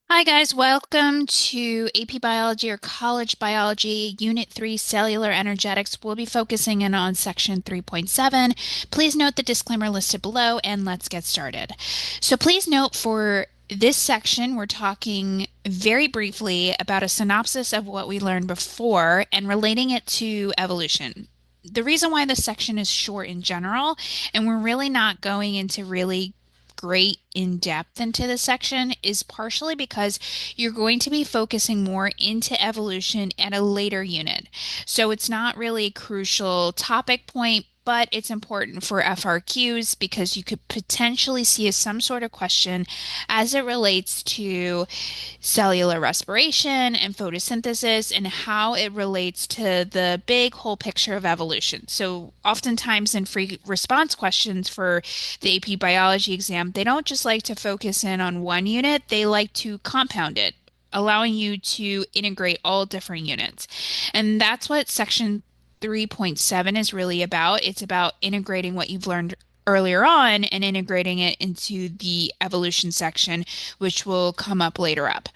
Hi guys, welcome to AP Biology or College Biology, Unit 3 Cellular Energetics. We'll be focusing in on section 3.7. Please note the disclaimer listed below and let's get started. So please note for this section, we're talking very briefly about a synopsis of what we learned before and relating it to evolution. The reason why this section is short in general, and we're really not going into really great in depth into this section is partially because you're going to be focusing more into evolution at a later unit. So it's not really a crucial topic point, but it's important for FRQs because you could potentially see some sort of question as it relates to cellular respiration and photosynthesis and how it relates to the big whole picture of evolution. So, oftentimes in free response questions for the AP biology exam, they don't just like to focus in on one unit, they like to compound it, allowing you to integrate all different units. And that's what section 3.7 is really about. It's about integrating what you've learned earlier on and integrating it into the evolution section, which will come up later up.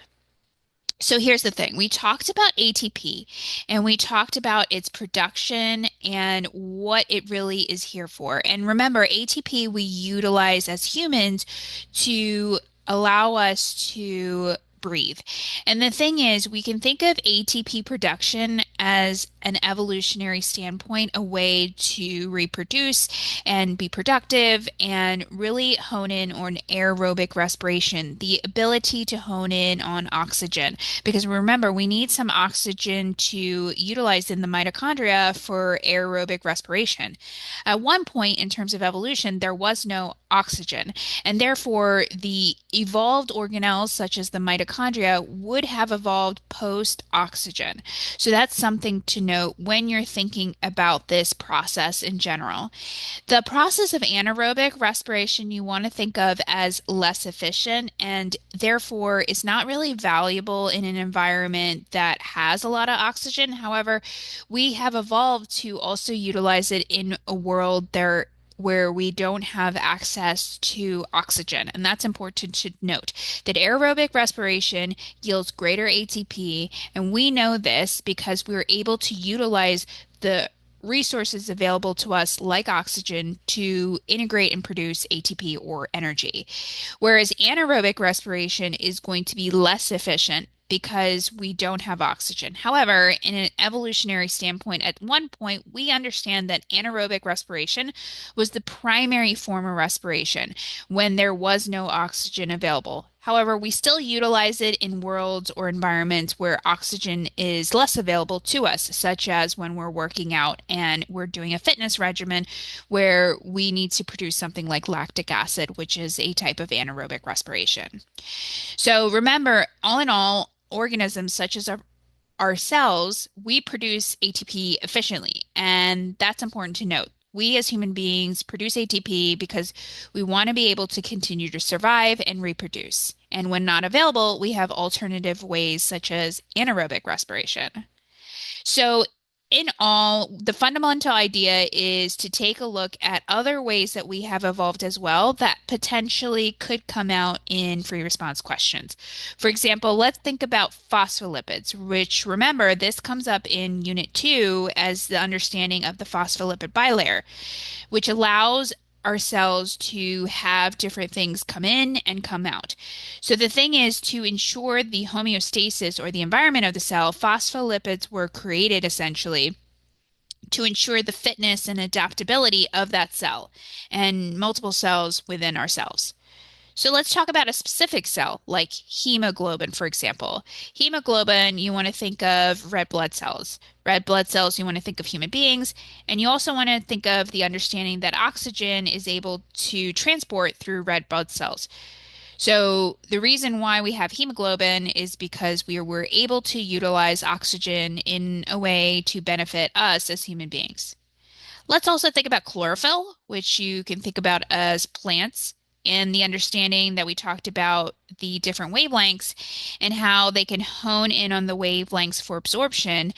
So here's the thing. We talked about ATP and we talked about its production and what it really is here for. And remember, ATP we utilize as humans to allow us to breathe. And the thing is, we can think of ATP production as an evolutionary standpoint, a way to reproduce and be productive and really hone in on aerobic respiration, the ability to hone in on oxygen. Because remember, we need some oxygen to utilize in the mitochondria for aerobic respiration. At one point in terms of evolution, there was no oxygen, and therefore the evolved organelles, such as the mitochondria, would have evolved post oxygen. So that's something to note when you're thinking about this process in general. The process of anaerobic respiration you want to think of as less efficient and therefore is not really valuable in an environment that has a lot of oxygen. However, we have evolved to also utilize it in a world there where we don't have access to oxygen. And that's important to note that aerobic respiration yields greater ATP. And we know this because we are able to utilize the resources available to us, like oxygen, to integrate and produce ATP or energy. Whereas anaerobic respiration is going to be less efficient because we don't have oxygen. However, in an evolutionary standpoint, at one point, we understand that anaerobic respiration was the primary form of respiration when there was no oxygen available. However, we still utilize it in worlds or environments where oxygen is less available to us, such as when we're working out and we're doing a fitness regimen where we need to produce something like lactic acid, which is a type of anaerobic respiration. So remember, all in all, organisms such as our cells, we produce ATP efficiently, and that's important to note. We as human beings produce ATP because we want to be able to continue to survive and reproduce. And when not available, we have alternative ways such as anaerobic respiration. So, in all, the fundamental idea is to take a look at other ways that we have evolved as well that potentially could come out in free response questions. For example, let's think about phospholipids, which remember, this comes up in Unit 2 as the understanding of the phospholipid bilayer, which allows our cells to have different things come in and come out. So the thing is to ensure the homeostasis or the environment of the cell, phospholipids were created essentially to ensure the fitness and adaptability of that cell and multiple cells within our cells. So let's talk about a specific cell like hemoglobin, for example. Hemoglobin, you want to think of red blood cells. Red blood cells, you want to think of human beings. And you also want to think of the understanding that oxygen is able to transport through red blood cells. So the reason why we have hemoglobin is because we were able to utilize oxygen in a way to benefit us as human beings. Let's also think about chlorophyll, which you can think about as plants. and the understanding that we talked about the different wavelengths and how they can hone in on the wavelengths for absorption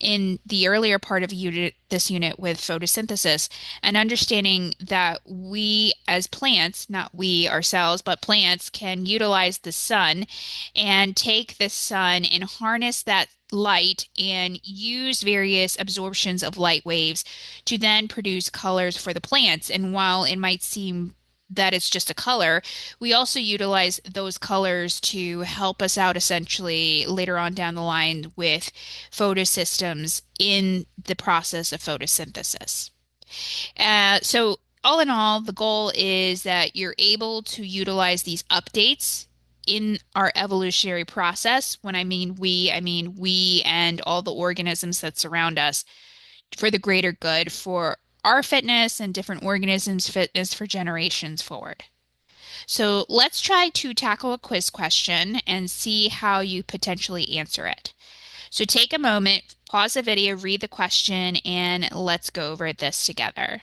in the earlier part of this unit with photosynthesis, and understanding that we as plants, not we ourselves, but plants can utilize the sun and take the sun and harness that light and use various absorptions of light waves to then produce colors for the plants. And while it might seem that it's just a color, we also utilize those colors to help us out essentially later on down the line with photosystems in the process of photosynthesis. So all in all, the goal is that you're able to utilize these updates in our evolutionary process. When I mean we and all the organisms that surround us for the greater good for our fitness and different organisms' fitness for generations forward. So let's try to tackle a quiz question and see how you potentially answer it. So take a moment, pause the video, read the question, and let's go over this together.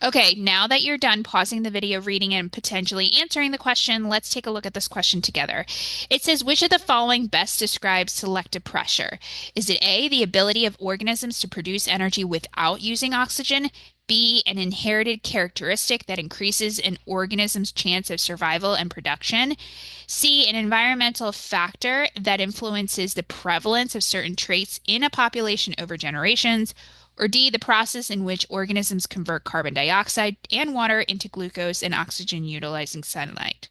Okay, now that you're done pausing the video, reading, and potentially answering the question, let's take a look at this question together. It says, which of the following best describes selective pressure? Is it A, the ability of organisms to produce energy without using oxygen? B, an inherited characteristic that increases an organism's chance of survival and production? C, an environmental factor that influences the prevalence of certain traits in a population over generations? Or D, the process in which organisms convert carbon dioxide and water into glucose and oxygen utilizing sunlight?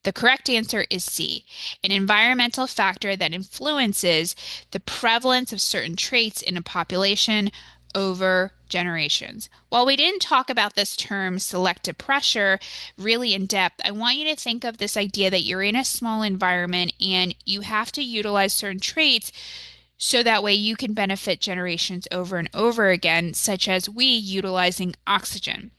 The correct answer is C, an environmental factor that influences the prevalence of certain traits in a population over generations. While we didn't talk about this term selective pressure really in depth, I want you to think of this idea that you're in a small environment and you have to utilize certain traits so that way you can benefit generations over and over again, such as we utilizing oxygen.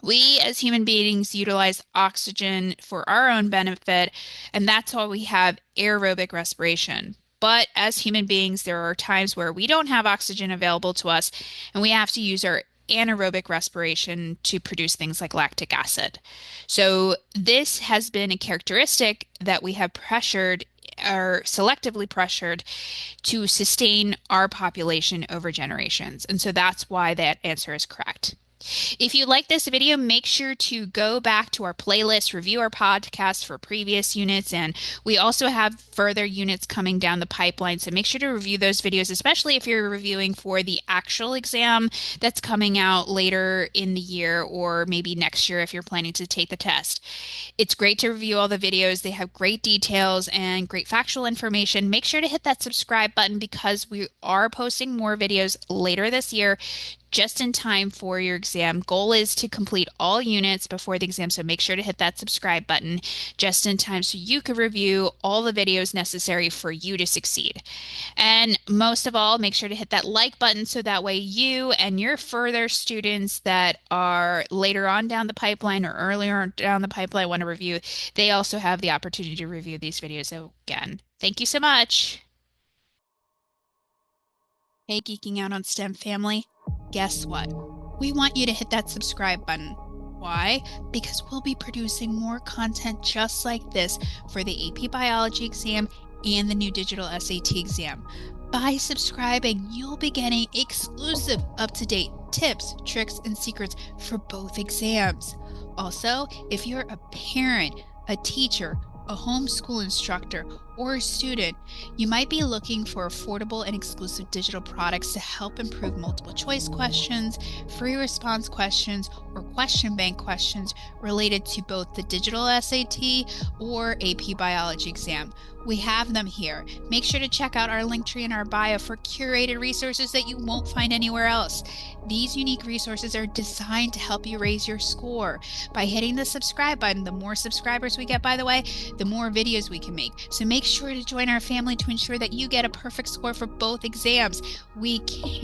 We as human beings utilize oxygen for our own benefit, and that's why we have aerobic respiration. But as human beings, there are times where we don't have oxygen available to us, and we have to use our anaerobic respiration to produce things like lactic acid. So this has been a characteristic that we have pressured or selectively pressured to sustain our population over generations. And so that's why that answer is correct. If you like this video, make sure to go back to our playlist, review our podcast for previous units, and we also have further units coming down the pipeline. So make sure to review those videos, especially if you're reviewing for the actual exam that's coming out later in the year or maybe next year if you're planning to take the test. It's great to review all the videos. They have great details and great factual information. Make sure to hit that subscribe button because we are posting more videos later this year just in time for your exam. Goal is to complete all units before the exam, so make sure to hit that subscribe button just in time so you can review all the videos necessary for you to succeed. And most of all, make sure to hit that like button so that way you and your further students that are later on down the pipeline or earlier down the pipeline want to review, they also have the opportunity to review these videos again. Thank you so much. Hey, Geeking Out on STEM family. Guess what? We want you to hit that subscribe button. Why? Because we'll be producing more content just like this for the AP Biology exam and the new digital SAT exam. By subscribing, you'll be getting exclusive up-to-date tips, tricks, and secrets for both exams. Also, if you're a parent, a teacher, a homeschool instructor, or a student, you might be looking for affordable and exclusive digital products to help improve multiple choice questions, free response questions, or question bank questions related to both the digital SAT or AP Biology exam. We have them here. Make sure to check out our link tree in our bio for curated resources that you won't find anywhere else. These unique resources are designed to help you raise your score. By hitting the subscribe button, the more subscribers we get, by the way, the more videos we can make. So make sure to join our family to ensure that you get a perfect score for both exams. We can't